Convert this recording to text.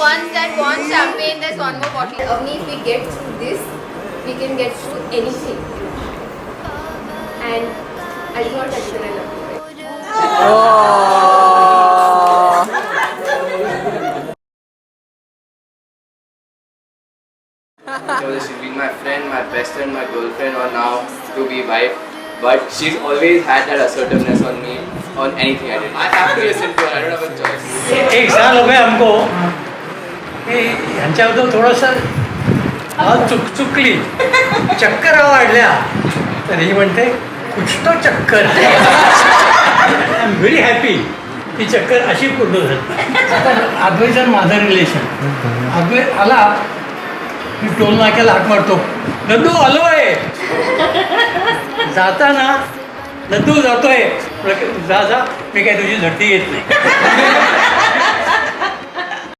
ones that want champagne, there's one more bottle. Avni, if we get through this, we can get through anything. And I just want to tell you that I love you. She's been my friend, my best friend, my girlfriend, or now to be wife. But she's always had that assertiveness on me, on anything I did. I have to listen to her. I don't have a choice. एक साल हो गया हमको यांच्याबद्दल थोडंसं चुकली चक्कर वाढल्या तर ही म्हणते कुछ तो चक्कर आय एम व्हेरी हॅपी ती चक्कर अशी पूर्ण झाली. आता अद्वैत माझं रिलेशन अद्वैत आला मी टोल नाक्याला हाक मारतो नंदू आलोय जाताना नंदू जातोय जा जा मी काय तुझी झटती घेत नाही